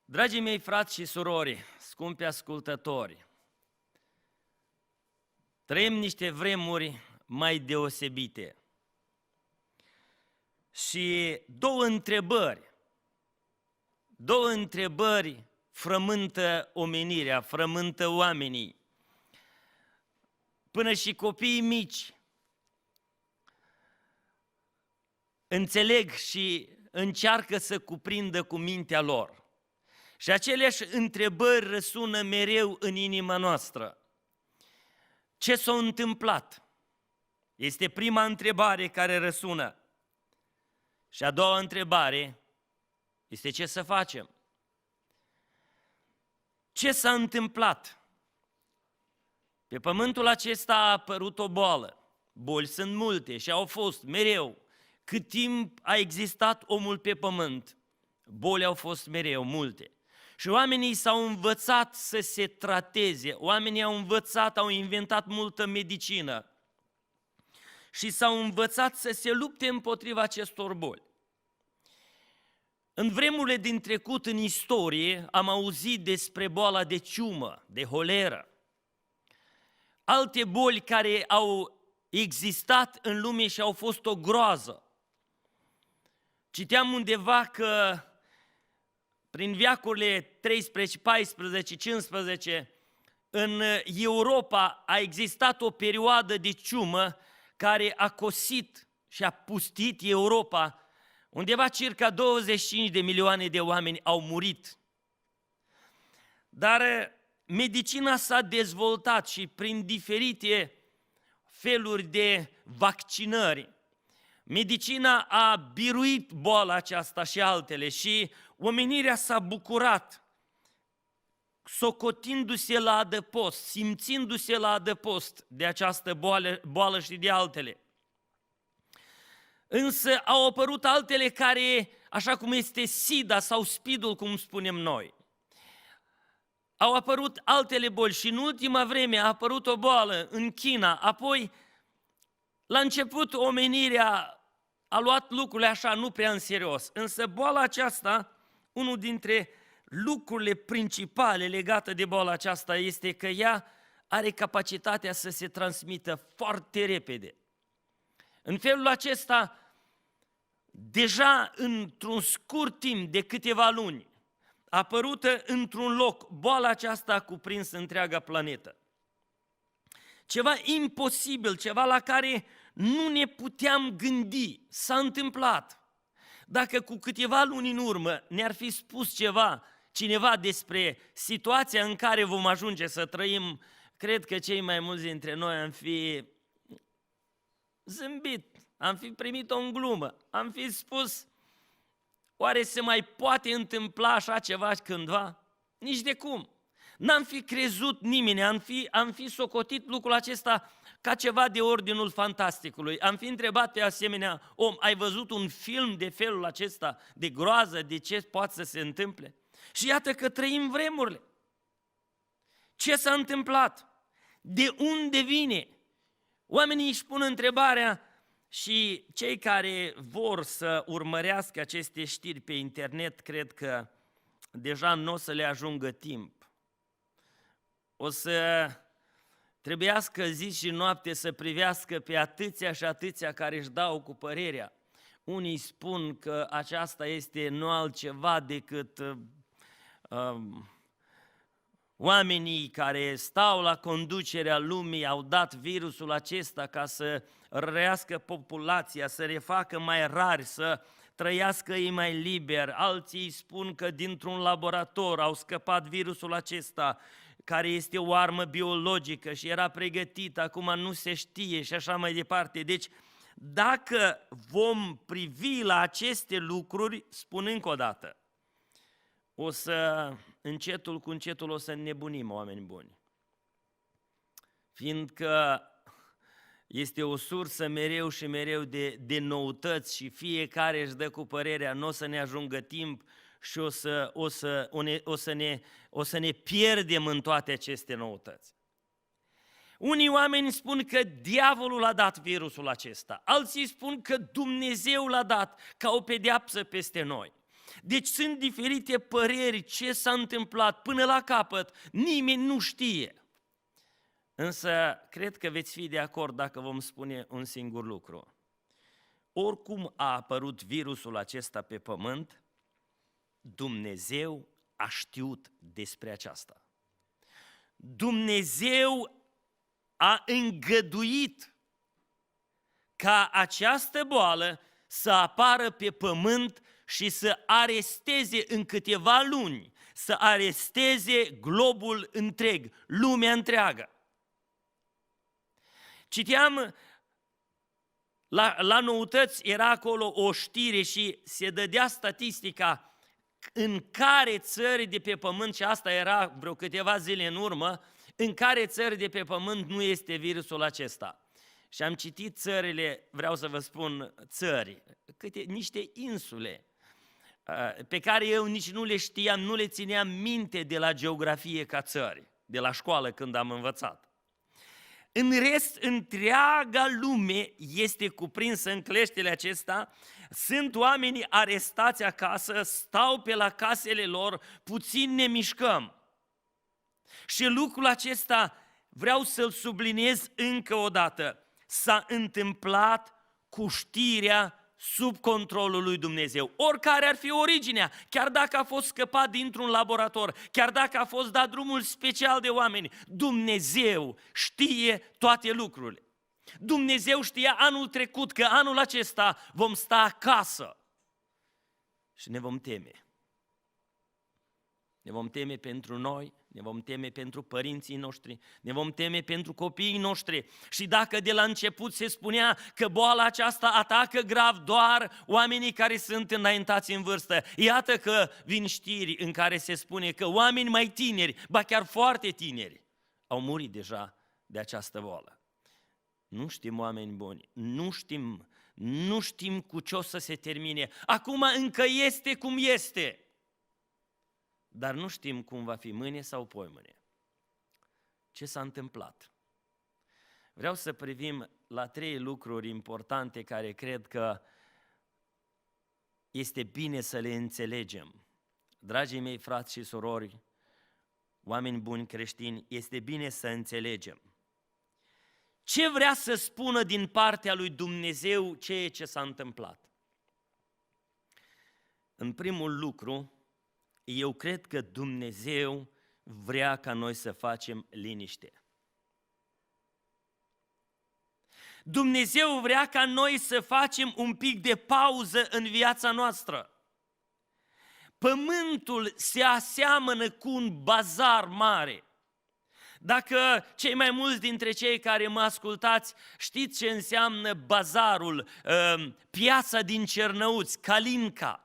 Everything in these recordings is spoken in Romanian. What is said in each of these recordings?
Dragii mei frați și surori, scumpi ascultători, trăim niște vremuri mai deosebite și două întrebări frământă omenirea, frământă oamenii. Până și copiii mici înțeleg și încearcă să cuprindă cu mintea lor. Și aceleași întrebări răsună mereu în inima noastră. Ce s-a întâmplat? Este prima întrebare care răsună. Și a doua întrebare este ce să facem? Ce s-a întâmplat? Pe pământul acesta a apărut o boală. Boli sunt multe și au fost mereu. Cât timp a existat omul pe pământ, boli au fost mereu multe. Și oamenii s-au învățat să se trateze, oamenii au învățat, au inventat multă medicină și s-au învățat să se lupte împotriva acestor boli. În vremurile din trecut, în istorie, am auzit despre boala de ciumă, de holeră, alte boli care au existat în lume și au fost o groază. Citeam undeva că prin veacurile 13, 14, 15, în Europa a existat o perioadă de ciumă care a cosit și a pustit Europa. Undeva circa 25 de milioane de oameni au murit. Dar medicina s-a dezvoltat și prin diferite feluri de vaccinări, medicina a biruit boala aceasta și altele și omenirea s-a bucurat, socotindu-se la adăpost, simțindu-se la adăpost de această boală și de altele. Însă au apărut altele care, așa cum este SIDA sau SPID-ul, cum spunem noi. Au apărut altele boli și în ultima vreme a apărut o boală în China, apoi la început omenirea a luat lucrurile așa, nu prea în serios, însă boala aceasta, unul dintre lucrurile principale legate de boala aceasta este că ea are capacitatea să se transmită foarte repede. În felul acesta, deja într-un scurt timp de câteva luni, a apărut într-un loc, boala aceasta a cuprins întreaga planetă. Ceva imposibil, ceva la care nu ne puteam gândi, s-a întâmplat. Dacă cu câteva luni în urmă ne-ar fi spus cineva despre situația în care vom ajunge să trăim, cred că cei mai mulți dintre noi am fi zâmbit, am fi primit-o în glumă, am fi spus, oare se mai poate întâmpla așa ceva cândva? Nici de cum. N-am fi crezut nimeni, am fi socotit lucrul acesta ca ceva de ordinul fantasticului. Am fi întrebat pe asemenea om, ai văzut un film de felul acesta, de groază, de ce poate să se întâmple? Și iată că trăim vremurile. Ce s-a întâmplat? De unde vine? Oamenii își pun întrebarea și cei care vor să urmărească aceste știri pe internet, cred că deja nu o să le ajungă timp. O să trebuiască zi și noapte să privească pe atâția și atâția care își dau cu părerea. Unii spun că aceasta este nu altceva decât oamenii care stau la conducerea lumii au dat virusul acesta ca să rărească populația, să refacă mai rari, să trăiască ei mai liber. Alții spun că dintr-un laborator au scăpat virusul acesta, care este o armă biologică și era pregătită, acum nu se știe și așa mai departe. Deci, dacă vom privi la aceste lucruri, spun încă o dată, o să, încetul cu încetul, o să înnebunim, oameni buni. Fiindcă este o sursă mereu și mereu de noutăți și fiecare își dă cu părerea, nu o să ne ajungă timp și o să ne pierdem în toate aceste noutăți. Unii oameni spun că diavolul a dat virusul acesta, alții spun că Dumnezeu l-a dat ca o pedeapsă peste noi. Deci sunt diferite păreri ce s-a întâmplat până la capăt, nimeni nu știe. Însă cred că veți fi de acord dacă vom spune un singur lucru. Oricum a apărut virusul acesta pe pământ, Dumnezeu a știut despre aceasta. Dumnezeu a îngăduit ca această boală să apară pe pământ și să aresteze în câteva luni, să aresteze globul întreg, lumea întreagă. Citeam la Noutăți, era acolo o știre și se dădea statistica în care țări de pe pământ, și asta era vreo câteva zile în urmă, în care țări de pe pământ nu este virusul acesta. Și am citit țările, vreau să vă spun țări, niște insule pe care eu nici nu le știam, nu le țineam minte de la geografie ca țări, de la școală când am învățat. În rest, întreaga lume este cuprinsă în cleștele acesta, sunt oamenii arestați acasă, stau pe la casele lor, puțin ne mișcăm. Și lucrul acesta vreau să-l subliniez încă o dată. S-a întâmplat cu știrea sub controlul lui Dumnezeu. Oricare ar fi originea, chiar dacă a fost scăpat dintr-un laborator, chiar dacă a fost dat drumul special de oameni, Dumnezeu știe toate lucrurile. Dumnezeu știa anul trecut că anul acesta vom sta acasă și ne vom teme. Ne vom teme pentru noi, ne vom teme pentru părinții noștri, ne vom teme pentru copiii noștri. Și dacă de la început se spunea că boala aceasta atacă grav doar oamenii care sunt înaintați în vârstă, iată că vin știri în care se spune că oameni mai tineri, ba chiar foarte tineri, au murit deja de această boală. Nu știm, oameni buni, nu știm cu ce o să se termine. Acum încă este cum este. Dar nu știm cum va fi mâine sau poimâine. Ce s-a întâmplat? Vreau să privim la 3 lucruri importante care cred că este bine să le înțelegem. Dragii mei frați și surori, oameni buni creștini, este bine să înțelegem. Ce vrea să spună din partea lui Dumnezeu ceea ce s-a întâmplat? În primul lucru, eu cred că Dumnezeu vrea ca noi să facem liniște. Dumnezeu vrea ca noi să facem un pic de pauză în viața noastră. Pământul se aseamănă cu un bazar mare. Dacă cei mai mulți dintre cei care mă ascultați știți ce înseamnă bazarul, piața din Cernăuți, Calinca,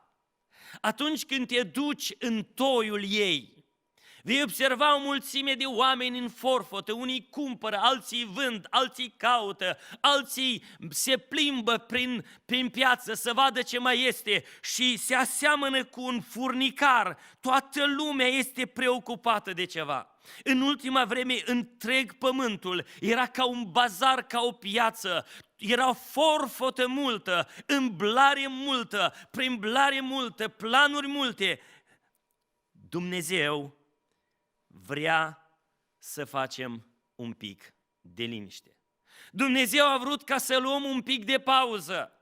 atunci când te duci în toiul ei, vei observa o mulțime de oameni în forfotă, unii cumpără, alții vând, alții caută, alții se plimbă prin piață să vadă ce mai este și se aseamănă cu un furnicar. Toată lumea este preocupată de ceva. În ultima vreme, întreg pământul era ca un bazar, ca o piață. Era forfotă multă, îmblare multă, preîmblare multă, planuri multe. Dumnezeu vrea să facem un pic de liniște. Dumnezeu a vrut ca să luăm un pic de pauză.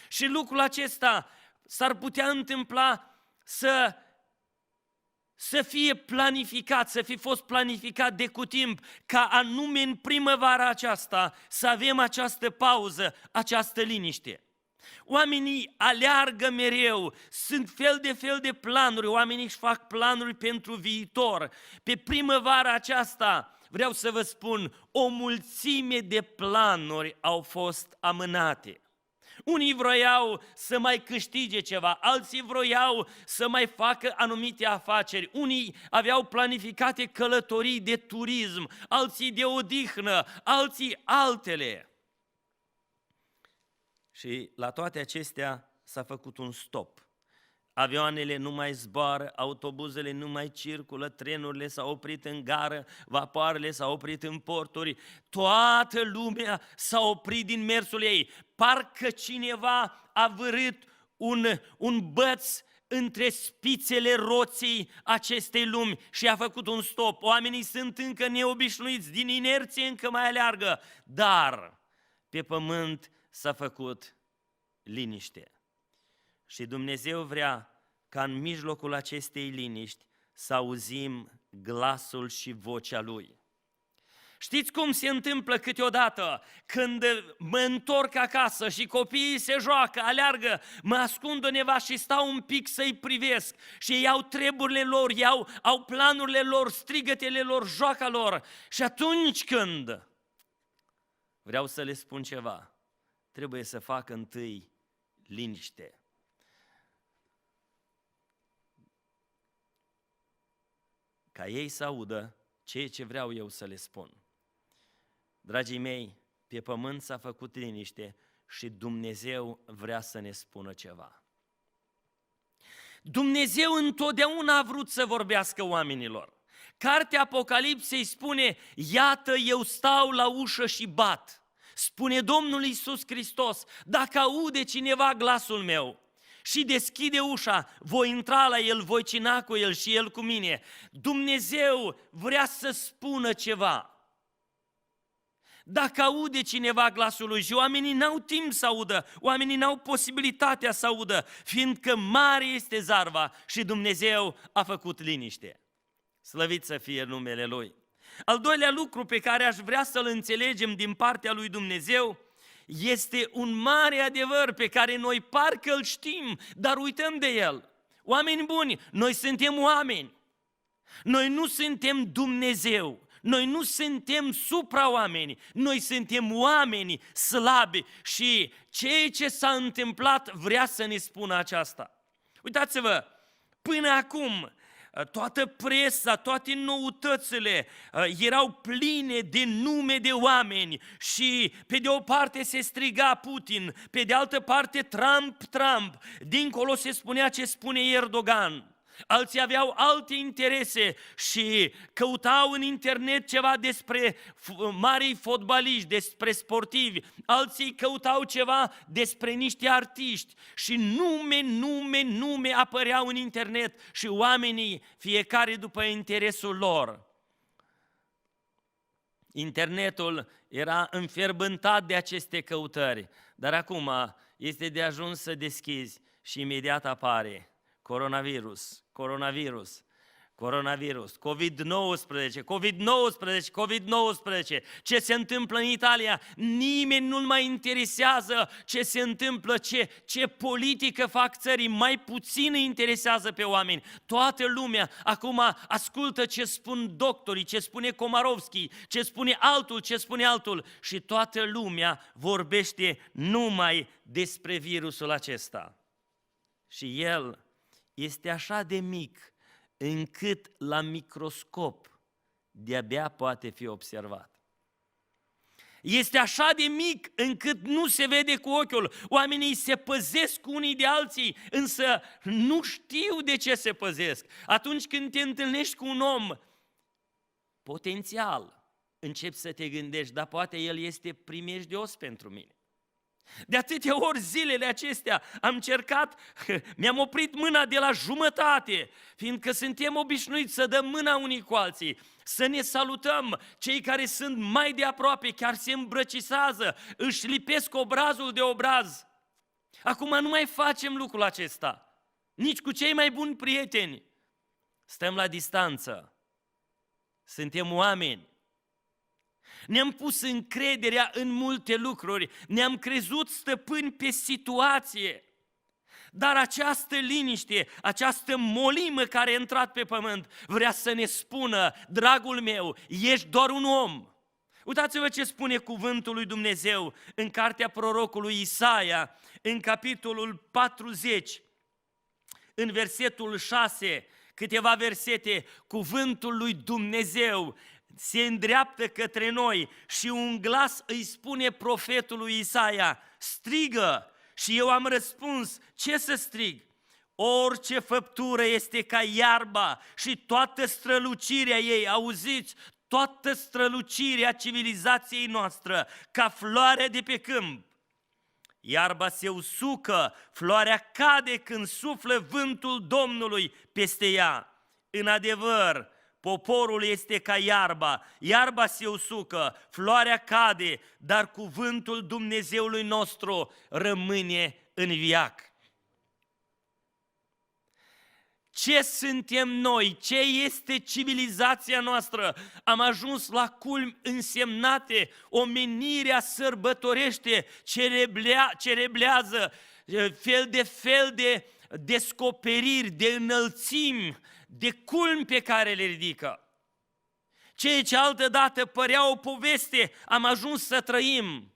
Și lucrul acesta s-ar putea întâmpla să fie planificat, să fi fost planificat de cu timp, ca anume în primăvara aceasta să avem această pauză, această liniște. Oamenii aleargă mereu, sunt fel de planuri, oamenii își fac planuri pentru viitor. Pe primăvara aceasta, vreau să vă spun, o mulțime de planuri au fost amânate. Unii vroiau să mai câștige ceva, alții vroiau să mai facă anumite afaceri, unii aveau planificate călătorii de turism, alții de odihnă, alții altele. Și la toate acestea s-a făcut un stop. Avioanele nu mai zboară, autobuzele nu mai circulă, trenurile s-au oprit în gară, vapoarele s-au oprit în porturi, toată lumea s-a oprit din mersul ei. Parcă cineva a vârât un băț între spițele roții acestei lumi și a făcut un stop. Oamenii sunt încă neobișnuiți, din inerție încă mai aleargă, dar pe pământ s-a făcut liniște. Și Dumnezeu vrea ca în mijlocul acestei liniști să auzim glasul și vocea Lui. Știți cum se întâmplă câteodată când mă întorc acasă și copiii se joacă, aleargă, mă ascund undeva și stau un pic să-i privesc și ei au treburile lor, au planurile lor, strigătele lor, joaca lor. Și atunci când vreau să le spun ceva, trebuie să fac întâi liniște. Ca ei să audă ceea ce vreau eu să le spun. Dragii mei, pe pământ s-a făcut liniște și Dumnezeu vrea să ne spună ceva. Dumnezeu întotdeauna a vrut să vorbească oamenilor. Cartea Apocalipsei spune, iată eu stau la ușă și bat. Spune Domnul Iisus Hristos, dacă aude cineva glasul meu și deschide ușa, voi intra la el, voi cina cu el și el cu mine. Dumnezeu vrea să spună ceva. Dacă aude cineva glasul lui și oamenii n-au timp să audă, oamenii n-au posibilitatea să audă, fiindcă mare este zarva și Dumnezeu a făcut liniște. Slăvit să fie numele Lui. Al doilea lucru pe care aș vrea să-l înțelegem din partea lui Dumnezeu este un mare adevăr pe care noi parcă îl știm, dar uităm de el. Oameni buni, noi suntem oameni. Noi nu suntem Dumnezeu. Noi nu suntem supra-oameni, noi suntem oameni slabi și ceea ce s-a întâmplat vrea să ne spună aceasta. Uitați-vă, până acum toată presa, toate noutățile erau pline de nume de oameni și pe de o parte se striga Putin, pe de altă parte Trump, dincolo se spunea ce spune Erdogan. Alții aveau alte interese și căutau în internet ceva despre marii fotbaliști, despre sportivi. Alții căutau ceva despre niște artiști și nume apăreau în internet și oamenii, fiecare după interesul lor. Internetul era înfierbântat de aceste căutări, dar acum este de ajuns să deschizi și imediat apare coronavirus, COVID-19, ce se întâmplă în Italia, nimeni nu-l mai interesează ce se întâmplă, ce politică fac țării, mai puțin îi interesează pe oameni. Toată lumea acum ascultă ce spun doctorii, ce spune Komarovski, ce spune altul și toată lumea vorbește numai despre virusul acesta. Și el este așa de mic încât la microscop de-abia poate fi observat. Este așa de mic încât nu se vede cu ochiul. Oamenii se păzesc unii de alții, însă nu știu de ce se păzesc. Atunci când te întâlnești cu un om, potențial, începi să te gândești, dar poate el este primejdios pentru mine. De atâtea ori zilele acestea am încercat, mi-am oprit mâna de la jumătate, fiindcă suntem obișnuiți să dăm mâna unii cu alții, să ne salutăm, cei care sunt mai de aproape chiar se îmbrăcișează, își lipesc obrazul de obraz. Acum nu mai facem lucrul acesta, nici cu cei mai buni prieteni. Stăm la distanță, suntem oameni. Ne-am pus încrederea în multe lucruri, ne-am crezut stăpâni pe situație. Dar această liniște, această molimă care a intrat pe pământ vrea să ne spună, dragul meu, ești doar un om. Uitați-vă ce spune cuvântul lui Dumnezeu în cartea prorocului Isaia, în capitolul 40, în versetul 6, câteva versete, cuvântul lui Dumnezeu se îndreaptă către noi și un glas îi spune profetului Isaia, strigă, și eu am răspuns, ce să strig? Orice făptură este ca iarba și toată strălucirea ei, auziți, toată strălucirea civilizației noastre, ca floarea de pe câmp. iarba se usucă, floarea cade când suflă vântul Domnului peste ea. În adevăr, poporul este ca iarba, iarba se usucă, floarea cade, dar cuvântul Dumnezeului nostru rămâne în veac. Ce suntem noi? Ce este civilizația noastră? Am ajuns la culmi însemnate, omenirea sărbătorește, cereblează fel de descoperiri, de înălțimi, de culmi pe care le ridică. Ceea ce altădată părea o poveste, am ajuns să trăim.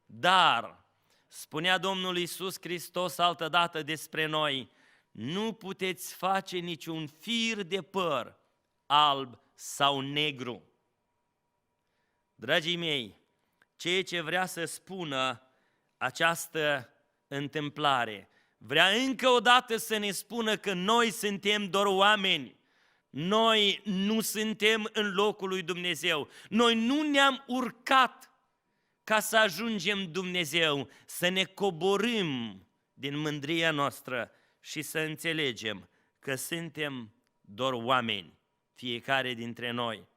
Dar, spunea Domnul Iisus Hristos altădată despre noi, nu puteți face niciun fir de păr alb sau negru. Dragii mei, ceea ce vrea să spună această întâmplare, vrea încă o dată să ne spună că noi suntem doar oameni. Noi nu suntem în locul lui Dumnezeu. Noi nu ne-am urcat ca să ajungem Dumnezeu, să ne coborâm din mândria noastră și să înțelegem că suntem doar oameni, fiecare dintre noi.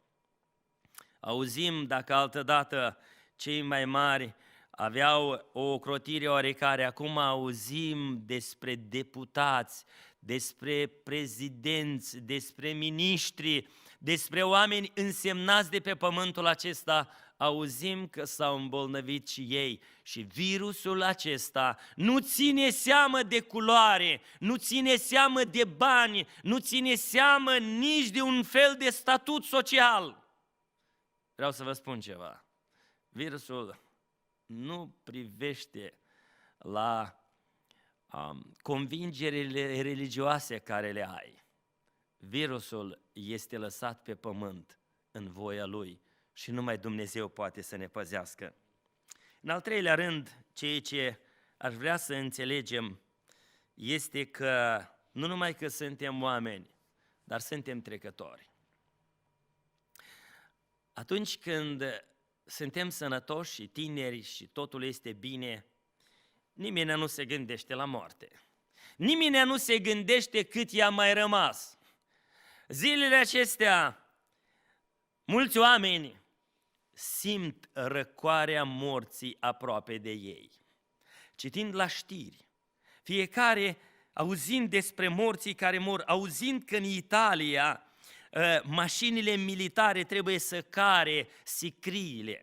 Auzim, dacă altădată cei mai mari aveau o ocrotire oarecare, acum auzim despre deputați, despre prezidenți, despre miniștri, despre oameni însemnați de pe pământul acesta, auzim că s-au îmbolnăvit și ei. Și virusul acesta nu ține seamă de culoare, nu ține seamă de bani, nu ține seamă nici de un fel de statut social. Vreau să vă spun ceva. Virusul nu privește la convingerile religioase care le ai. Virusul este lăsat pe pământ în voia lui și numai Dumnezeu poate să ne păzească. În al treilea rând, ceea ce aș vrea să înțelegem este că nu numai că suntem oameni, dar suntem trecători. Atunci când suntem sănătoși și tineri și totul este bine, nimeni nu se gândește la moarte. Nimeni nu se gândește cât i-a mai rămas. Zilele acestea, mulți oameni simt răcoarea morții aproape de ei. Citind la știri, fiecare auzind despre morții care mor, auzind că în Italia mașinile militare trebuie să care sicriile,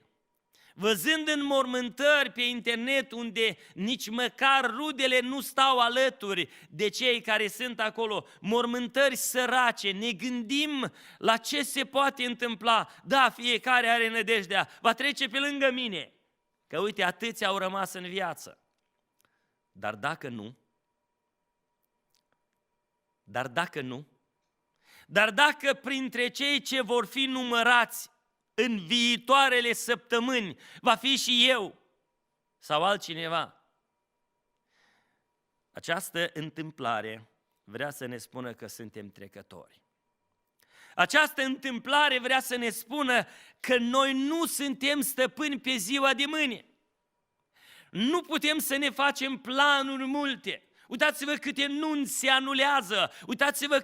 văzând în mormântări pe internet unde nici măcar rudele nu stau alături de cei care sunt acolo, mormântări sărace, ne gândim la ce se poate întâmpla. Da, fiecare are nădejdea, va trece pe lângă mine, că uite, atâția au rămas în viață. Dar dacă nu? Dar dacă printre cei ce vor fi numărați în viitoarele săptămâni va fi și eu sau altcineva? Această întâmplare vrea să ne spună că suntem trecători. Această întâmplare vrea să ne spună că noi nu suntem stăpâni pe ziua de mâine. Nu putem să ne facem planuri multe. Uitați-vă câte nunți se anulează, uitați-vă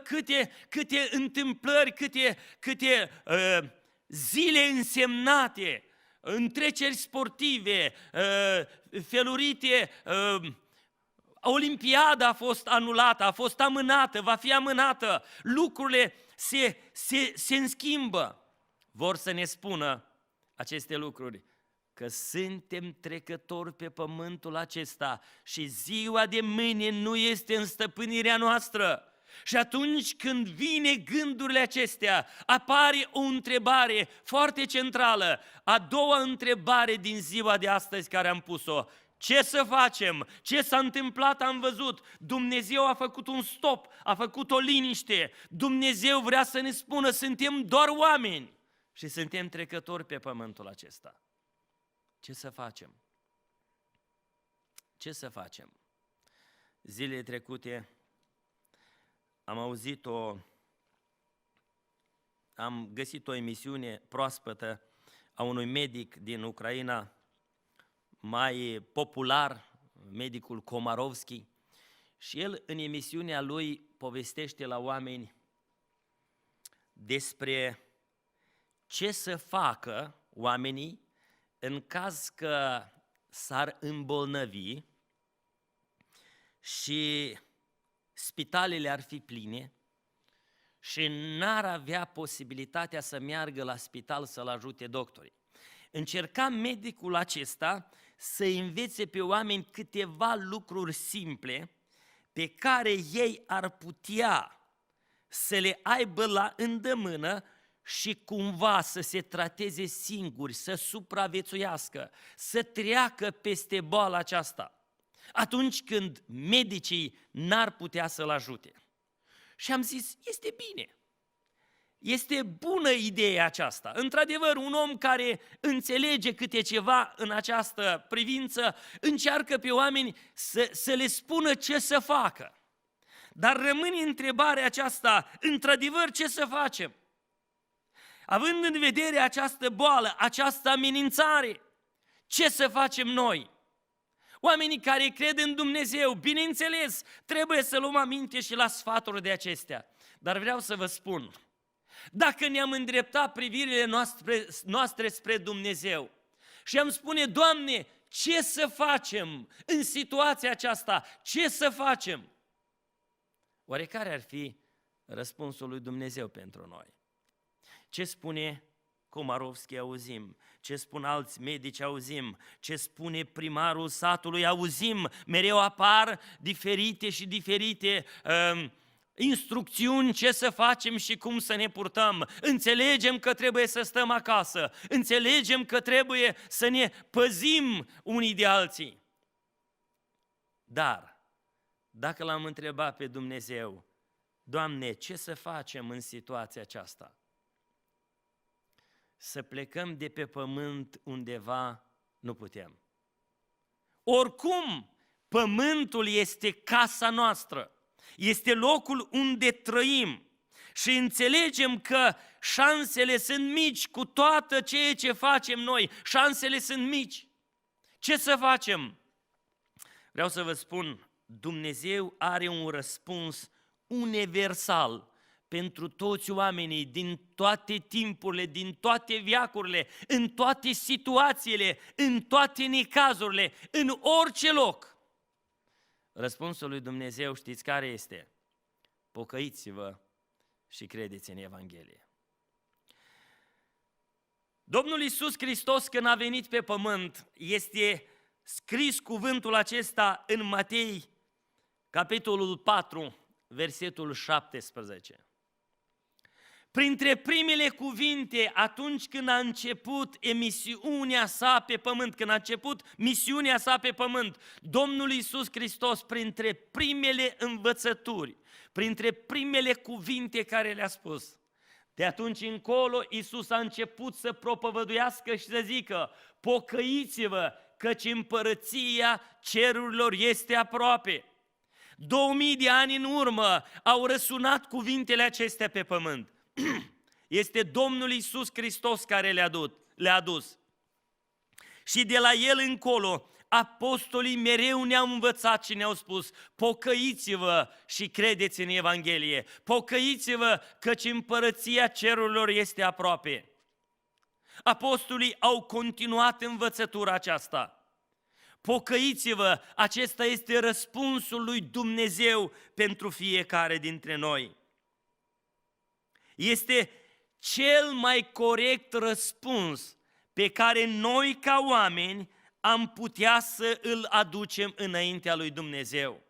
câte întâmplări, câte zile însemnate, întreceri sportive, felurite, Olimpiada a fost anulată, a fost amânată, va fi amânată, lucrurile se înschimbă. Vor să ne spună aceste lucruri, că suntem trecători pe pământul acesta și ziua de mâine nu este în stăpânirea noastră. Și atunci când vine gândurile acestea, apare o întrebare foarte centrală, a doua întrebare din ziua de astăzi care am pus-o. Ce să facem? Ce s-a întâmplat am văzut. Dumnezeu a făcut un stop, a făcut o liniște. Dumnezeu vrea să ne spună, suntem doar oameni și suntem trecători pe pământul acesta. Ce să facem? Ce să facem? Zilele trecute am găsit o emisiune proaspătă a unui medic din Ucraina, mai popular, medicul Komarovski, și el în emisiunea lui povestește la oameni despre ce să facă oamenii în caz că s-ar îmbolnăvi și spitalele ar fi pline și n-ar avea posibilitatea să meargă la spital să-l ajute doctorii. Încerca medicul acesta să învețe pe oameni câteva lucruri simple pe care ei ar putea să le aibă la îndemână și cumva să se trateze singuri, să supraviețuiască, să treacă peste boala aceasta, atunci când medicii n-ar putea să-l ajute. Și am zis, este bine, este bună ideea aceasta. Într-adevăr, un om care înțelege câte ceva în această privință, încearcă pe oameni să le spună ce să facă. Dar rămâne întrebarea aceasta, într-adevăr, ce să facem? Având în vedere această boală, această amenințare, ce să facem noi? Oamenii care cred în Dumnezeu, bineînțeles, trebuie să luăm aminte și la sfaturi de acestea. Dar vreau să vă spun, dacă ne-am îndreptat privirile noastre spre Dumnezeu și am spune, Doamne, ce să facem în situația aceasta? Ce să facem? Oare care ar fi răspunsul lui Dumnezeu pentru noi? Ce spune Komarovski auzim, ce spun alți medici auzim, ce spune primarul satului auzim, mereu apar diferite instrucțiuni ce să facem și cum să ne purtăm. Înțelegem că trebuie să stăm acasă, înțelegem că trebuie să ne păzim unii de alții. Dar, dacă l-am întrebat pe Dumnezeu, Doamne, ce să facem în situația aceasta? Să plecăm de pe pământ undeva nu putem. Oricum, pământul este casa noastră, este locul unde trăim și înțelegem că șansele sunt mici cu toată ceea ce facem noi, șansele sunt mici. Ce să facem? Vreau să vă spun, Dumnezeu are un răspuns universal pentru toți oamenii din toate timpurile, din toate veacurile, în toate situațiile, în toate necazurile, în orice loc. Răspunsul lui Dumnezeu știți care este? Pocăiți-vă și credeți în Evanghelie. Domnul Iisus Hristos, când a venit pe pământ, este scris cuvântul acesta în Matei, capitolul 4, versetul 17. Printre primele cuvinte, atunci când a început emisiunea sa pe pământ, când a început misiunea sa pe pământ, Domnul Iisus Hristos, printre primele învățături, printre primele cuvinte care le-a spus, de atunci încolo Iisus a început să propovăduiască și să zică, pocăiți-vă, căci împărăția cerurilor este aproape. 2000 de ani în urmă au răsunat cuvintele acestea pe pământ. Este Domnul Iisus Hristos care le-a adus. Și de la El încolo, apostolii mereu ne-au învățat și ne-au spus, pocăiți-vă și credeți în Evanghelie, pocăiți-vă căci împărăția cerurilor este aproape. Apostolii au continuat învățătura aceasta. Pocăiți-vă, acesta este răspunsul lui Dumnezeu pentru fiecare dintre noi. Este cel mai corect răspuns pe care noi ca oameni am putea să îl aducem înaintea lui Dumnezeu.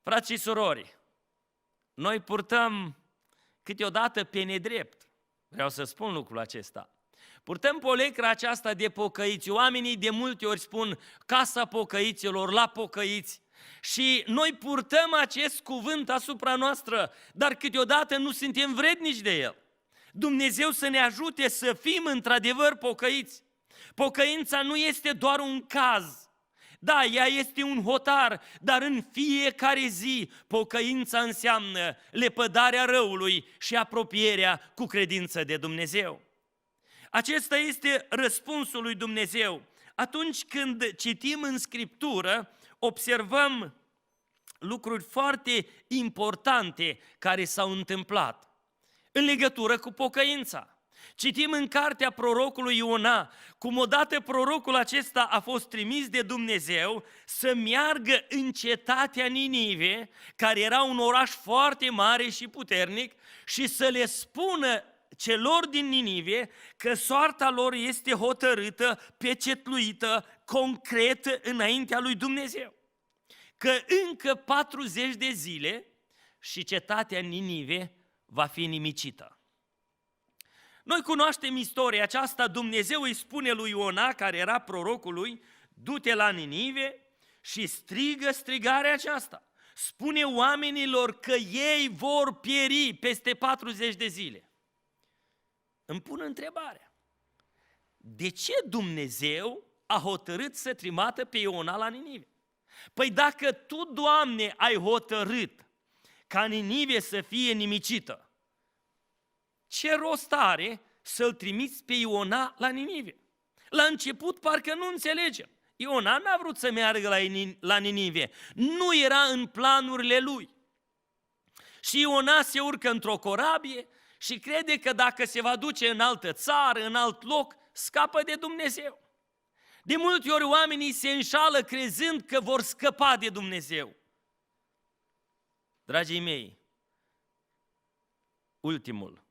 Frați și surori, noi purtăm câteodată pe nedrept, vreau să spun lucrul acesta. Purtăm polecra aceasta de pocăiți. Oamenii de multe ori spun casa pocăiților, la pocăiți. Și noi purtăm acest cuvânt asupra noastră, dar câteodată nu suntem vrednici de el. Dumnezeu să ne ajute să fim într-adevăr pocăiți. Pocăința nu este doar un caz. Da, ea este un hotar, dar în fiecare zi pocăința înseamnă lepădarea răului și apropierea cu credință de Dumnezeu. Acesta este răspunsul lui Dumnezeu. Atunci când citim în Scriptură, observăm lucruri foarte importante care s-au întâmplat în legătură cu pocăința. Citim în cartea prorocului Iona cum odată prorocul acesta a fost trimis de Dumnezeu să meargă în cetatea Ninive, care era un oraș foarte mare și puternic, și să le spună celor din Ninive că soarta lor este hotărâtă, pecetluită, concret înaintea lui Dumnezeu. Că încă 40 de zile și cetatea Ninive va fi nimicită. Noi cunoaștem istoria aceasta, Dumnezeu îi spune lui Iona, care era prorocul lui, du-te la Ninive și strigă strigarea aceasta. Spune oamenilor că ei vor pieri peste 40 de zile. Îmi pun întrebarea, de ce Dumnezeu a hotărât să trimată pe Iona la Ninive? Păi dacă Tu, Doamne, ai hotărât ca Ninive să fie nimicită, ce rost are să-l trimiți pe Iona la Ninive? La început parcă nu înțelegem. Iona n-a vrut să meargă la Ninive, nu era în planurile lui. Și Iona se urcă într-o corabie și crede că dacă se va duce în altă țară, în alt loc, scapă de Dumnezeu. De multe ori oamenii se înșală crezând că vor scăpa de Dumnezeu. Dragii mei, ultimul,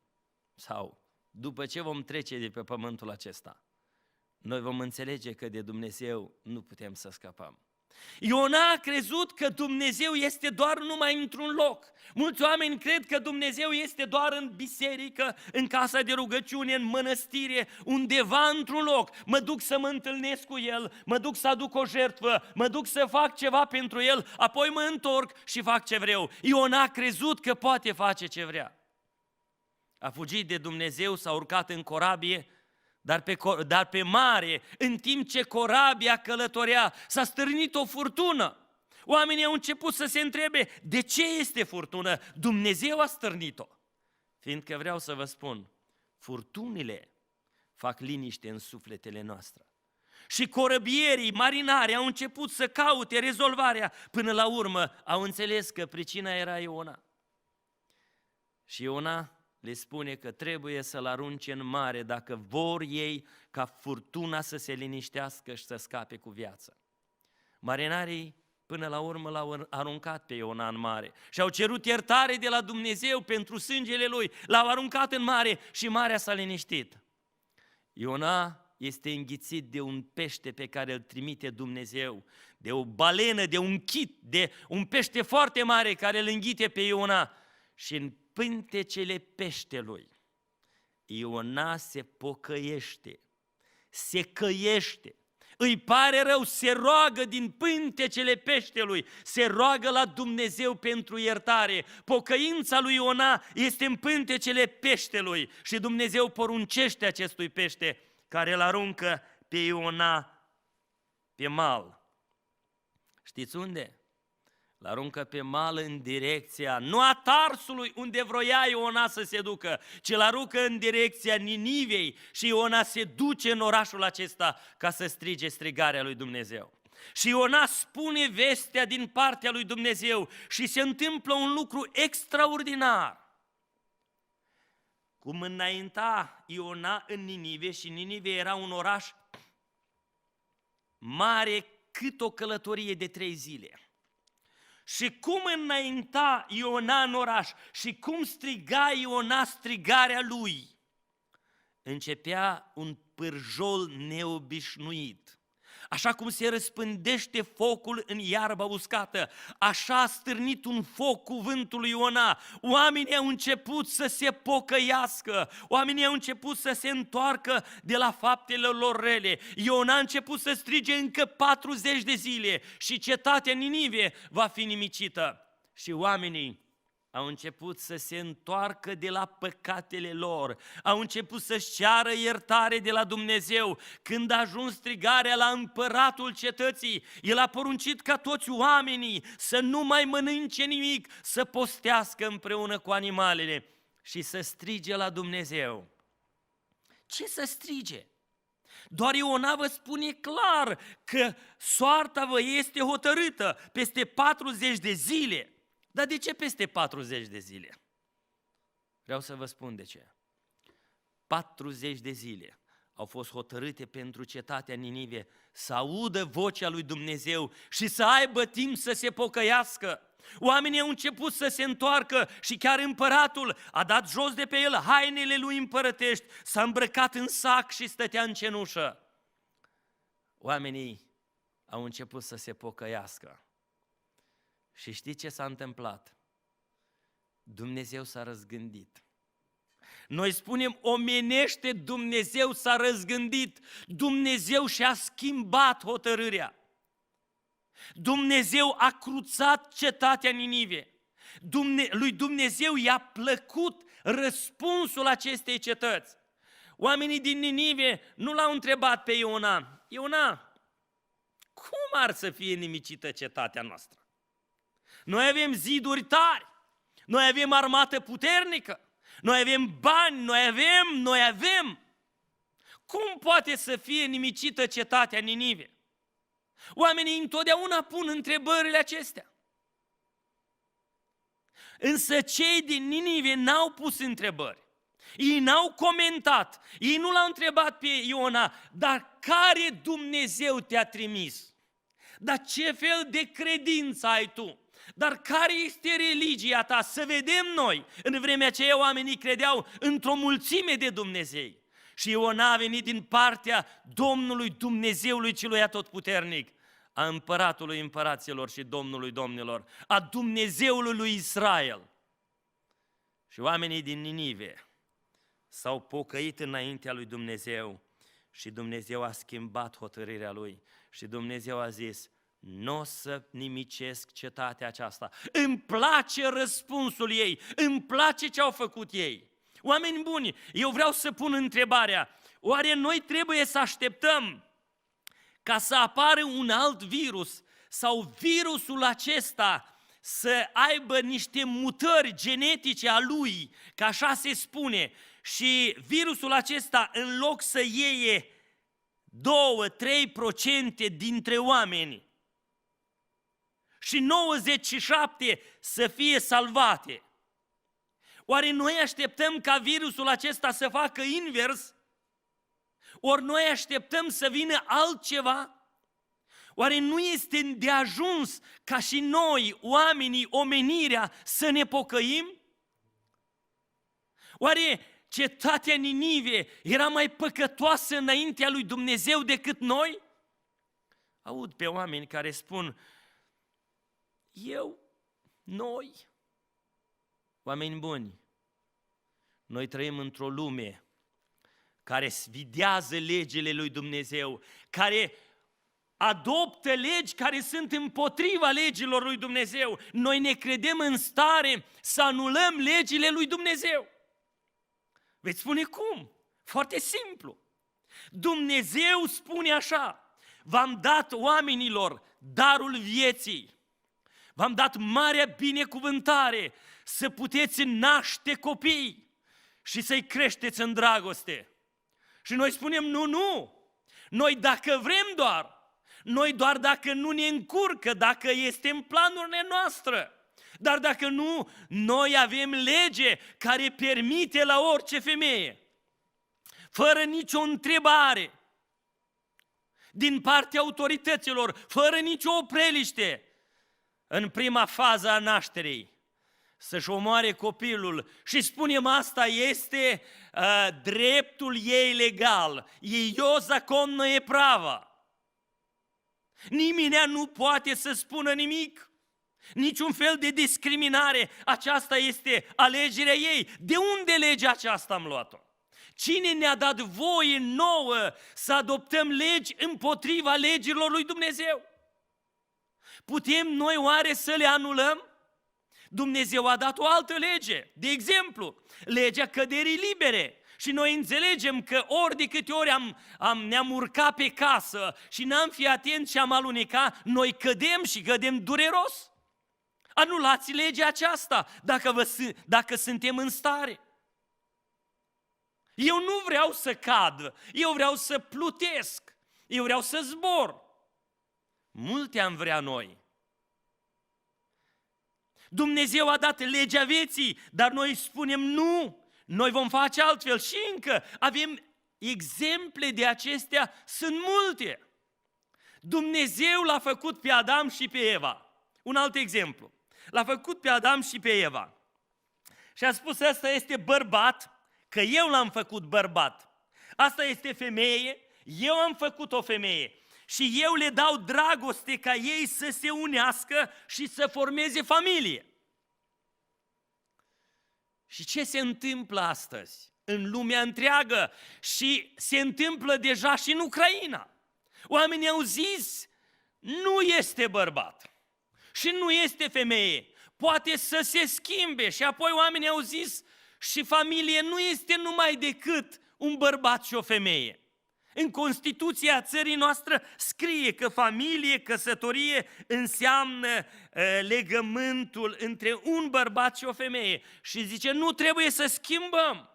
sau după ce vom trece de pe pământul acesta, noi vom înțelege că de Dumnezeu nu putem să scăpăm. Iona a crezut că Dumnezeu este doar numai într-un loc. Mulți oameni cred că Dumnezeu este doar în biserică, în casa de rugăciune, în mănăstire, undeva într-un loc. Mă duc să mă întâlnesc cu El, mă duc să aduc o jertfă, mă duc să fac ceva pentru El, apoi mă întorc și fac ce vreau. Iona a crezut că poate face ce vrea. A fugit de Dumnezeu, s-a urcat în corabie, dar pe mare, în timp ce corabia călătorea, s-a stârnit o furtună. Oamenii au început să se întrebe, de ce este furtună? Dumnezeu a stârnit-o. Fiindcă vreau să vă spun, furtunile fac liniște în sufletele noastre. Și corăbierii, marinarii au început să caute rezolvarea, până la urmă au înțeles că pricina era Iona. Și Iona le spune că trebuie să-l arunce în mare dacă vor ei ca furtuna să se liniștească și să scape cu viață. Marinarii până la urmă l-au aruncat pe Iona în mare și au cerut iertare de la Dumnezeu pentru sângele lui, l-au aruncat în mare și marea s-a liniștit. Iona este înghițit de un pește pe care îl trimite Dumnezeu, de o balenă, de un chit, de un pește foarte mare care îl înghite pe Iona și în pântecele peștelui, Iona se pocăiește, se căiește, îi pare rău, se roagă din pântecele peștelui, se roagă la Dumnezeu pentru iertare. Pocăința lui Iona este în pântecele peștelui și Dumnezeu poruncește acestui pește care îl aruncă pe Iona pe mal. Știți unde? L-aruncă pe mal în direcția, nu a Tarsului unde vroia Iona să se ducă, ci l-aruncă în direcția Ninivei și Iona se duce în orașul acesta ca să strige strigarea lui Dumnezeu. Și Iona spune vestea din partea lui Dumnezeu și se întâmplă un lucru extraordinar. Cum înainta Iona în Ninive, și Ninive era un oraș mare cât o călătorie de 3 zile. Și cum înainta Iona în oraș și cum striga Iona strigarea lui, începea un pârjol neobișnuit. Așa cum se răspândește focul în iarba uscată, așa a stârnit un foc cuvântul lui Iona. Oamenii au început să se pocăiască, oamenii au început să se întoarcă de la faptele lor rele. Iona a început să strige încă 40 de zile și cetatea Ninive va fi nimicită. Și oamenii au început să se întoarcă de la păcatele lor, au început să-și ceară iertare de la Dumnezeu. Când a ajuns strigarea la împăratul cetății, el a poruncit ca toți oamenii să nu mai mănânce nimic, să postească împreună cu animalele și să strige la Dumnezeu. Ce să strige? Doar Iona vă spune clar că soarta vă este hotărâtă peste 40 de zile. Dar de ce peste 40 de zile? Vreau să vă spun de ce. 40 de zile au fost hotărâte pentru cetatea Ninive să audă vocea lui Dumnezeu și să aibă timp să se pocăiască. Oamenii au început să se întoarcă și chiar împăratul a dat jos de pe el hainele lui împărătești, s-a îmbrăcat în sac și stătea în cenușă. Oamenii au început să se pocăiască. Și știți ce s-a întâmplat? Dumnezeu s-a răzgândit. Noi spunem omenește, Dumnezeu s-a răzgândit, Dumnezeu și-a schimbat hotărârea. Dumnezeu a cruțat cetatea Ninive. Lui Dumnezeu i-a plăcut răspunsul acestei cetăți. Oamenii din Ninive nu l-au întrebat pe Iona: Iona, cum ar să fie nimicită cetatea noastră? Noi avem ziduri tari, noi avem armată puternică, noi avem bani, noi avem. Cum poate să fie nimicită cetatea Ninive? Oamenii întotdeauna pun întrebările acestea. Însă cei din Ninive n-au pus întrebări. Ei n-au comentat. Ei nu l-au întrebat pe Iona: dar care Dumnezeu te-a trimis? Dar ce fel de credință ai tu? Dar care este religia ta? Să vedem noi. În vremea aceea oamenii credeau într-o mulțime de Dumnezei. Și Iona a venit din partea Domnului Dumnezeului celui atotputernic, a împăratului împăraților și Domnului domnilor, a Dumnezeului lui Israel. Și oamenii din Ninive s-au pocăit înaintea lui Dumnezeu și Dumnezeu a schimbat hotărârea lui și Dumnezeu a zis: nu o să nimicesc cetatea aceasta. Îmi place răspunsul ei, îmi place ce au făcut ei. Oameni buni, eu vreau să pun întrebarea: oare noi trebuie să așteptăm ca să apară un alt virus sau virusul acesta să aibă niște mutări genetice a lui, că așa se spune, și virusul acesta, în loc să iei 2-3% dintre oameni și 97% să fie salvate? Oare noi așteptăm ca virusul acesta să facă invers? Ori noi așteptăm să vină altceva? Oare nu este de ajuns ca și noi, oamenii, omenirea, să ne pocăim? Oare cetatea Ninive era mai păcătoasă înaintea lui Dumnezeu decât noi? Aud pe oameni care spun: noi, oameni buni, noi trăim într-o lume care sfidează legile lui Dumnezeu, care adoptă legi care sunt împotriva legilor lui Dumnezeu. Noi ne credem în stare să anulăm legile lui Dumnezeu. Veți spune cum? Foarte simplu. Dumnezeu spune așa: v-am dat oamenilor darul vieții, v-am dat marea binecuvântare să puteți naște copii și să-i creșteți în dragoste. Și noi spunem: nu, noi dacă vrem noi doar dacă nu ne încurcă, dacă este în planurile noastre. Dar dacă nu, noi avem lege care permite la orice femeie, fără nicio întrebare din partea autorităților, fără nicio opreliște, în prima fază a nașterii, să-și omoare copilul. Și spunem, asta este dreptul ei legal. Ее законное право. Nimeni nu poate să spună nimic, niciun fel de discriminare. Aceasta este alegerea ei. De unde legea aceasta am luat-o? Cine ne-a dat voie nouă să adoptăm legi împotriva legilor lui Dumnezeu? Putem noi oare să le anulăm? Dumnezeu a dat o altă lege, de exemplu, legea căderii libere. Și noi înțelegem că ori de câte ori ne-am urcat pe casă și n-am fi atenți și am alunecat, noi cădem și cădem dureros. Anulați legea aceasta dacă suntem în stare. Eu nu vreau să cad, eu vreau să plutesc, eu vreau să zbor. Multe am vrea noi. Dumnezeu a dat legea vieții, dar noi spunem nu, noi vom face altfel și încă avem exemple de acestea, sunt multe. Dumnezeu l-a făcut pe Adam și pe Eva. Un alt exemplu. L-a făcut pe Adam și pe Eva. Și a spus, ăsta este bărbat, că eu l-am făcut bărbat. Asta este femeie, eu am făcut o femeie. Și eu le dau dragoste ca ei să se unească și să formeze familie. Și ce se întâmplă astăzi în lumea întreagă și se întâmplă deja și în Ucraina? Oamenii au zis, nu este bărbat și nu este femeie, poate să se schimbe. Și apoi oamenii au zis, și familie nu este numai decât un bărbat și o femeie. În Constituția țării noastre scrie că familie, căsătorie înseamnă legământul între un bărbat și o femeie. Și zice, nu trebuie să schimbăm.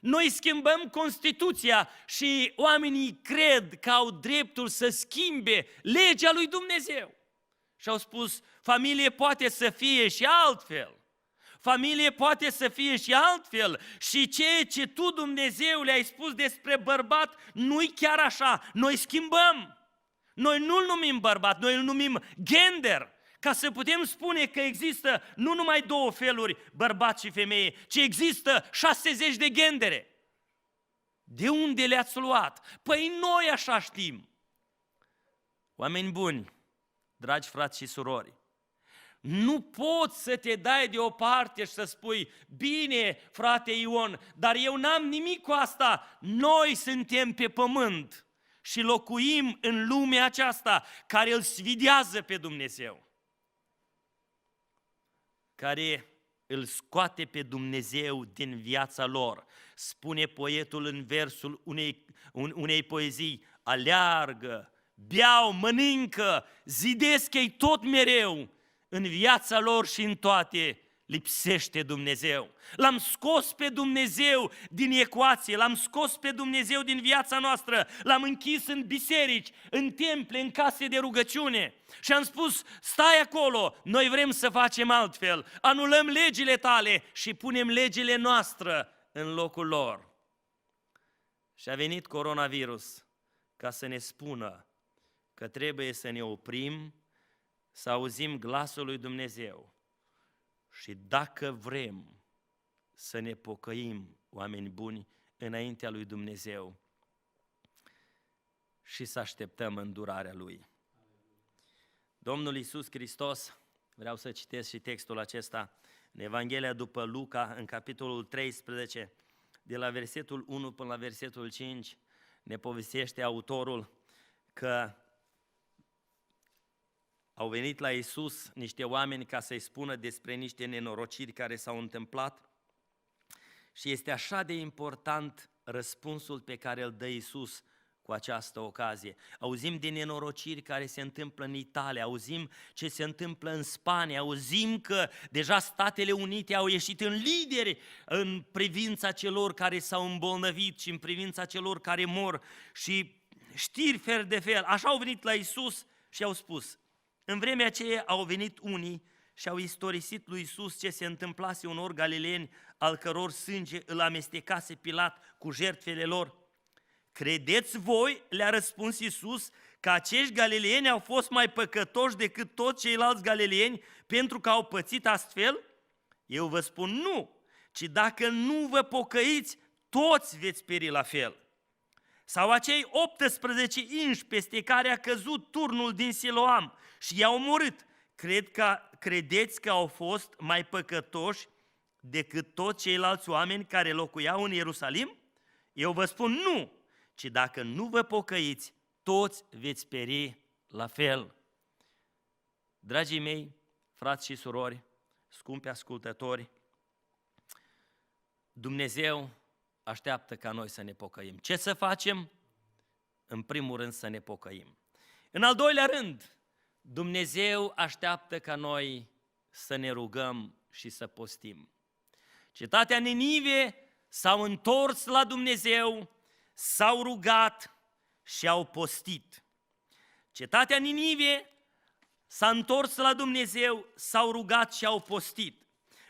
Noi schimbăm Constituția și oamenii cred că au dreptul să schimbe legea lui Dumnezeu. Și au spus, familie poate să fie și altfel. Familie poate să fie și altfel. Și ceea ce tu, Dumnezeu, le-ai spus despre bărbat, nu-i chiar așa. Noi schimbăm. Noi nu-l numim bărbat, noi îl numim gender. Ca să putem spune că există nu numai două feluri, bărbat și femeie, ci există 60 de gendere. De unde le-ați luat? Păi noi așa știm. Oameni buni, dragi frați și surori, nu poți să te dai deoparte și să spui, bine, frate Ion, dar eu n-am nimic cu asta. Noi suntem pe pământ și locuim în lumea aceasta care îl sfidează pe Dumnezeu, care îl scoate pe Dumnezeu din viața lor. Spune poetul în versul unei poezii, aleargă, beau, mănâncă, zidesc-ei tot mereu, în viața lor și în toate lipsește Dumnezeu. L-am scos pe Dumnezeu din ecuație, l-am scos pe Dumnezeu din viața noastră, l-am închis în biserici, în temple, în case de rugăciune și am spus, stai acolo, noi vrem să facem altfel, anulăm legile tale și punem legile noastre în locul lor. Și a venit coronavirus ca să ne spună că trebuie să ne oprim, să auzim glasul lui Dumnezeu și dacă vrem să ne pocăim, oameni buni, înaintea lui Dumnezeu și să așteptăm îndurarea Lui. Domnul Iisus Hristos, vreau să citesc și textul acesta, în Evanghelia după Luca, în capitolul 13, de la versetul 1 până la versetul 5, ne povestește autorul că au venit la Iisus niște oameni ca să-i spună despre niște nenorociri care s-au întâmplat și este așa de important răspunsul pe care îl dă Iisus cu această ocazie. Auzim de nenorociri care se întâmplă în Italia, auzim ce se întâmplă în Spania, auzim că deja Statele Unite au ieșit în lideri în privința celor care s-au îmbolnăvit și în privința celor care mor și știri fel de fel. Așa au venit la Iisus și au spus. În vremea aceea au venit unii și au istorisit lui Iisus ce se întâmplase unor galileeni, al căror sânge îl amestecase Pilat cu jertfele lor. Credeți voi, le-a răspuns Iisus, că acești galileeni au fost mai păcătoși decât toți ceilalți galileeni pentru că au pățit astfel? Eu vă spun nu, ci dacă nu vă pocăiți, toți veți pieri la fel. Sau acei 18 inși peste care a căzut turnul din Siloam și i-au omorât, credeți că au fost mai păcătoși decât toți ceilalți oameni care locuiau în Ierusalim? Eu vă spun nu, ci dacă nu vă pocăiți, toți veți pieri la fel. Dragii mei, frați și surori, scumpi ascultători, Dumnezeu așteaptă ca noi să ne pocăim. Ce să facem? În primul rând să ne pocăim. În al doilea rând, Dumnezeu așteaptă ca noi să ne rugăm și să postim. Cetatea Ninive s-au întors la Dumnezeu, s-au rugat și au postit. Cetatea Ninive s-a întors la Dumnezeu, s-au rugat și au postit.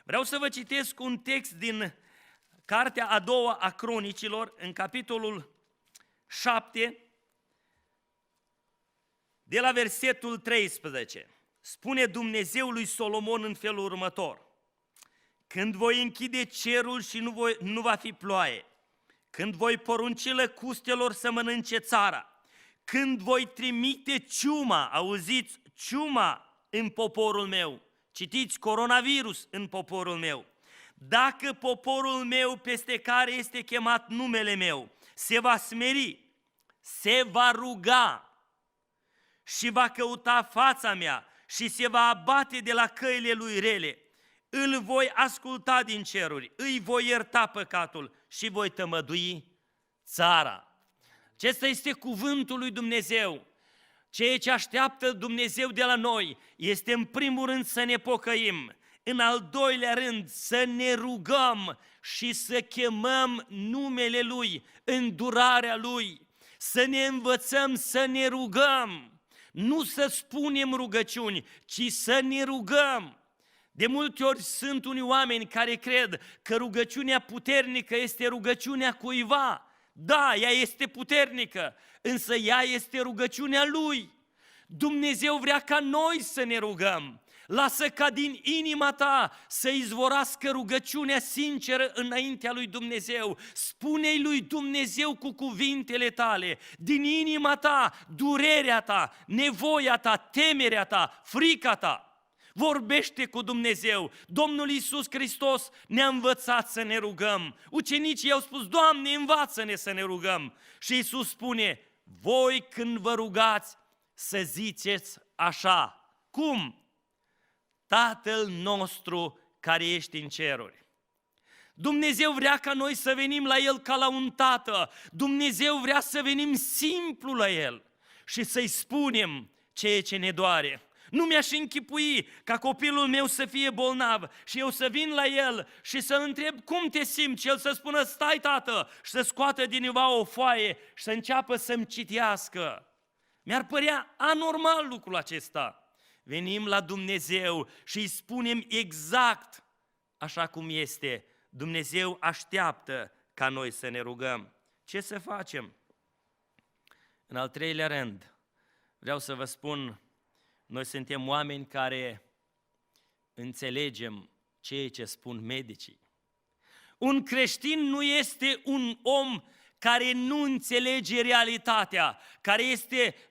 Vreau să vă citesc un text din cartea a doua a Cronicilor, în capitolul 7, de la versetul 13. Spune Dumnezeul lui Solomon în felul următor: când voi închide cerul și nu va fi ploaie, când voi porunci lăcustelor să mănânce țara, când voi trimite ciuma, auziți, ciuma în poporul meu, citiți, coronavirus în poporul meu, dacă poporul meu peste care este chemat numele meu se va smeri, se va ruga și va căuta fața mea și se va abate de la căile lui rele, îl voi asculta din ceruri, îi voi ierta păcatul și voi tămădui țara. Acesta este cuvântul lui Dumnezeu. Ceea ce așteaptă Dumnezeu de la noi este în primul rând să ne pocăim, în al doilea rând să ne rugăm și să chemăm numele Lui, îndurarea Lui, să ne învățăm să ne rugăm, nu să spunem rugăciuni, ci să ne rugăm. De multe ori sunt unii oameni care cred că rugăciunea puternică este rugăciunea cuiva. Da, ea este puternică, însă ea este rugăciunea Lui. Dumnezeu vrea ca noi să ne rugăm. Lasă ca din inima ta să izvorască rugăciunea sinceră înaintea lui Dumnezeu. Spune-i lui Dumnezeu cu cuvintele tale, din inima ta, durerea ta, nevoia ta, temerea ta, frica ta. Vorbește cu Dumnezeu. Domnul Iisus Hristos ne-a învățat să ne rugăm. Ucenicii i-au spus: Doamne, învață-ne să ne rugăm. Și Iisus spune: voi când vă rugați să ziceți așa. Cum? Tatăl nostru care ești în ceruri. Dumnezeu vrea ca noi să venim la El ca la un tată. Dumnezeu vrea să venim simplu la El și să-i spunem ceea ce ne doare. Nu mi-aș închipui ca copilul meu să fie bolnav și eu să vin la el și să întreb cum te simți, el să spună: stai, tată, și să scoată dineva o foaie și să înceapă să-mi citească. Mi-ar părea anormal lucrul acesta. Venim la Dumnezeu și îi spunem exact așa cum este. Dumnezeu așteaptă ca noi să ne rugăm. Ce să facem? În al treilea rând, vreau să vă spun, noi suntem oameni care înțelegem ceea ce spun medicii. Un creștin nu este un om care nu înțelege realitatea, care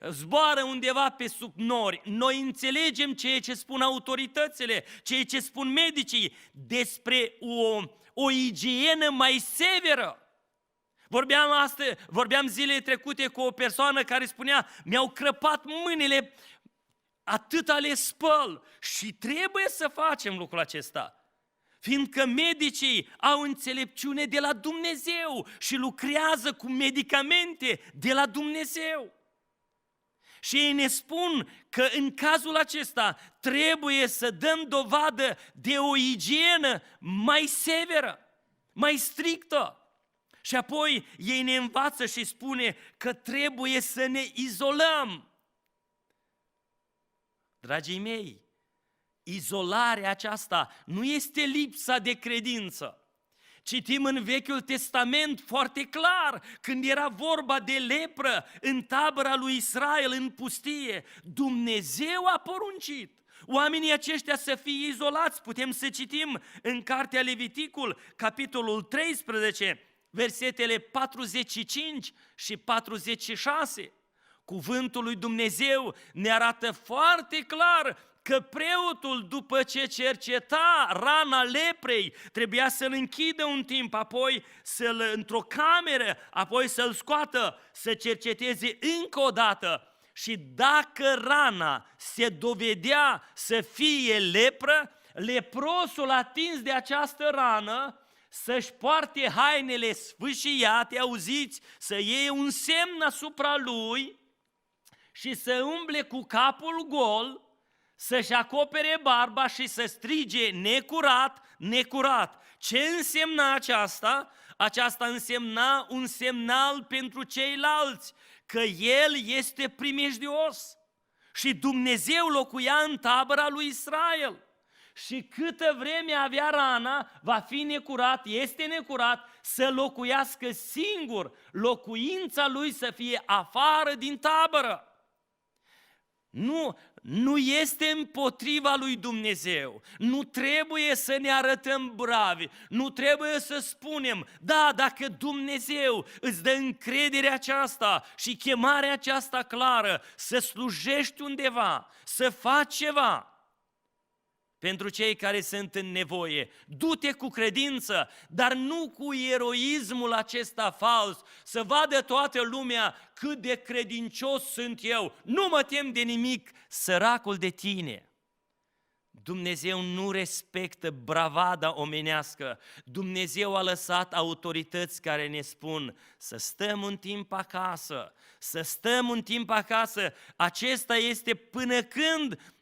zboară undeva pe sub nori. Noi înțelegem ceea ce spun autoritățile, ceea ce spun medicii despre o igienă mai severă. Vorbeam zilele trecute cu o persoană care spunea: mi-au crăpat mâinile, atâta le spăl, și trebuie să facem lucrul acesta. Fiindcă medicii au înțelepciune de la Dumnezeu și lucrează cu medicamente de la Dumnezeu. Și ei ne spun că în cazul acesta trebuie să dăm dovadă de o igienă mai severă, mai strictă. Și apoi ei ne învață și spune că trebuie să ne izolăm. Dragii mei, izolarea aceasta nu este lipsa de credință. Citim în Vechiul Testament foarte clar, când era vorba de lepră în tabăra lui Israel în pustie, Dumnezeu a poruncit oamenii aceștia să fie izolați. Putem să citim în cartea Leviticul, capitolul 13, versetele 45 și 46. Cuvântul lui Dumnezeu ne arată foarte clar că preotul, după ce cerceta rana leprei, trebuia să-l închidă un timp, apoi într-o cameră, apoi să-l scoată, să cerceteze încă o dată. Și dacă rana se dovedea să fie lepră, leprosul atins de această rană să-și poarte hainele sfâșiate, auziți, să iei un semn asupra lui și să umble cu capul gol, să-și acopere barba și să strige: necurat, necurat. Ce însemna aceasta? aceasta însemna un semnal pentru ceilalți că El este primejdios. Și Dumnezeu locuia în tabăra lui Israel. Și câtă vreme avea rana, va fi necurat, este necurat, să locuiască singur, locuința lui să fie afară din tabără. Nu este împotriva lui Dumnezeu. Nu trebuie să ne arătăm bravi. Nu trebuie să spunem, da, dacă Dumnezeu îți dă încrederea aceasta și chemarea aceasta clară să slujești undeva, să faci ceva pentru cei care sunt în nevoie, du-te cu credință, dar nu cu eroismul acesta fals, să vadă toată lumea cât de credincios sunt eu, nu mă tem de nimic, săracul de tine. Dumnezeu nu respectă bravada omenească, Dumnezeu a lăsat autorități care ne spun să stăm un timp acasă, să stăm un timp acasă, acesta este până când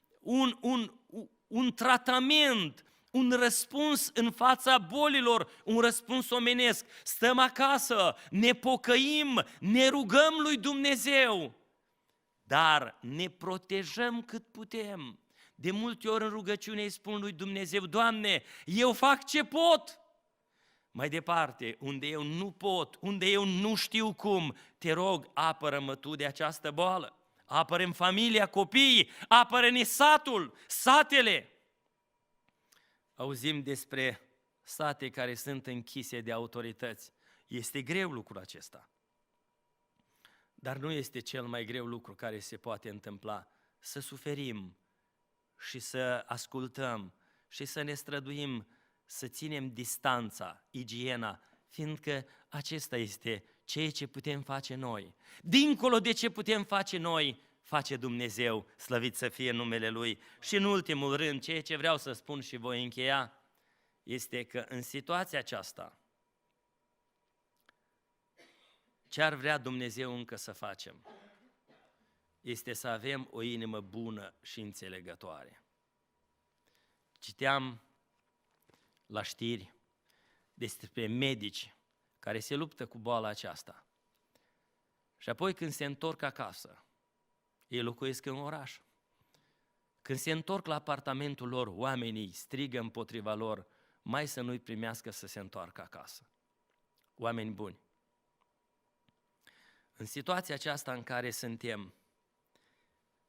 un tratament, un răspuns în fața bolilor, un răspuns omenesc. Stăm acasă, ne pocăim, ne rugăm lui Dumnezeu, dar ne protejăm cât putem. De multe ori în rugăciune îi spun lui Dumnezeu, Doamne, eu fac ce pot. Mai departe, unde eu nu pot, unde eu nu știu cum, te rog, apără-mă Tu de această boală. Apără-mi familia, copiii, apără-ne satul, satele. Auzim despre sate care sunt închise de autorități. Este greu lucrul acesta. Dar nu este cel mai greu lucru care se poate întâmpla. Să suferim și să ascultăm și să ne străduim, să ținem distanța, igiena, fiindcă acesta este ceea ce putem face noi. Dincolo de ce putem face noi, face Dumnezeu, slăvit să fie numele Lui. Și în ultimul rând, ceea ce vreau să spun și voi încheia, este că în situația aceasta, ce ar vrea Dumnezeu încă să facem, este să avem o inimă bună și înțelegătoare. Citeam la știri despre medici care se luptă cu boala aceasta. Și apoi când se întorc acasă, ei locuiesc în oraș. Când se întorc la apartamentul lor, oamenii strigă împotriva lor, mai să nu-i primească să se întoarcă acasă. Oameni buni. În situația aceasta în care suntem,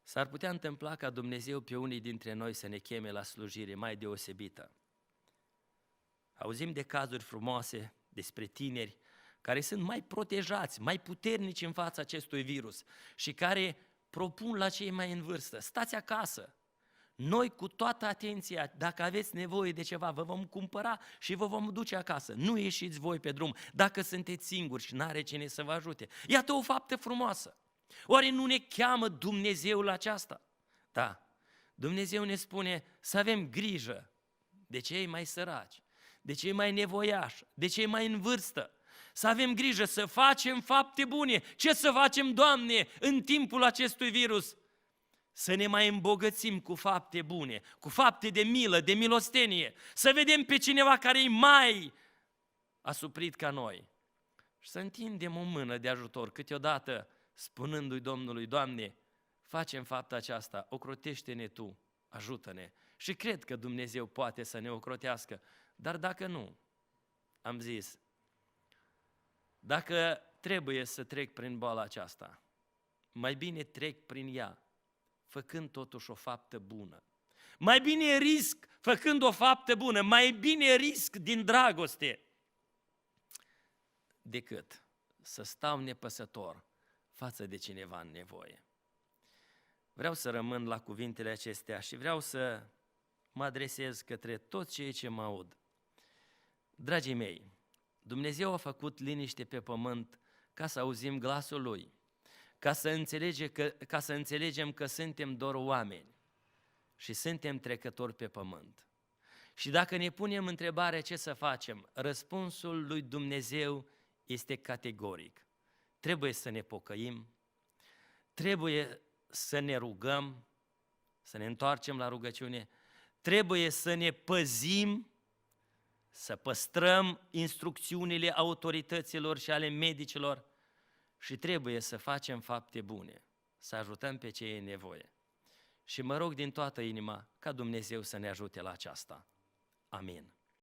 s-ar putea întâmpla ca Dumnezeu pe unii dintre noi să ne cheme la slujire mai deosebită. Auzim de cazuri frumoase despre tineri care sunt mai protejați, mai puternici în fața acestui virus și care propun la cei mai în vârstă, stați acasă. Noi cu toată atenția, dacă aveți nevoie de ceva, vă vom cumpăra și vă vom duce acasă. Nu ieșiți voi pe drum dacă sunteți singuri și n-are cine să vă ajute. Iată o faptă frumoasă. Oare nu ne cheamă Dumnezeu la aceasta? Da, Dumnezeu ne spune să avem grijă de cei mai săraci, de cei mai nevoiași, de cei mai în vârstă. Să avem grijă să facem fapte bune. Ce să facem, Doamne, în timpul acestui virus? Să ne mai îmbogățim cu fapte bune, cu fapte de milă, de milostenie. Să vedem pe cineva care e mai asuprit ca noi. Și să întindem o mână de ajutor, câteodată spunându-i Domnului, Doamne, facem fapta aceasta, ocrotește-ne Tu, ajută-ne. Și cred că Dumnezeu poate să ne ocrotească, dar dacă nu, am zis, dacă trebuie să trec prin boala aceasta, mai bine trec prin ea, făcând totuși o faptă bună. Mai bine risc făcând o faptă bună, mai bine risc din dragoste, decât să stau nepăsător față de cineva în nevoie. Vreau să rămân la cuvintele acestea și vreau să mă adresez către toți cei ce mă aud. Dragii mei, Dumnezeu a făcut liniște pe pământ ca să auzim glasul Lui, ca să înțelegem că suntem doar oameni și suntem trecători pe pământ. Și dacă ne punem întrebarea ce să facem, răspunsul lui Dumnezeu este categoric. Trebuie să ne pocăim, trebuie să ne rugăm, să ne întoarcem la rugăciune, trebuie să ne păzim, să păstrăm instrucțiunile autorităților și ale medicilor și trebuie să facem fapte bune, să ajutăm pe cei în nevoie. Și mă rog din toată inima ca Dumnezeu să ne ajute la aceasta. Amin.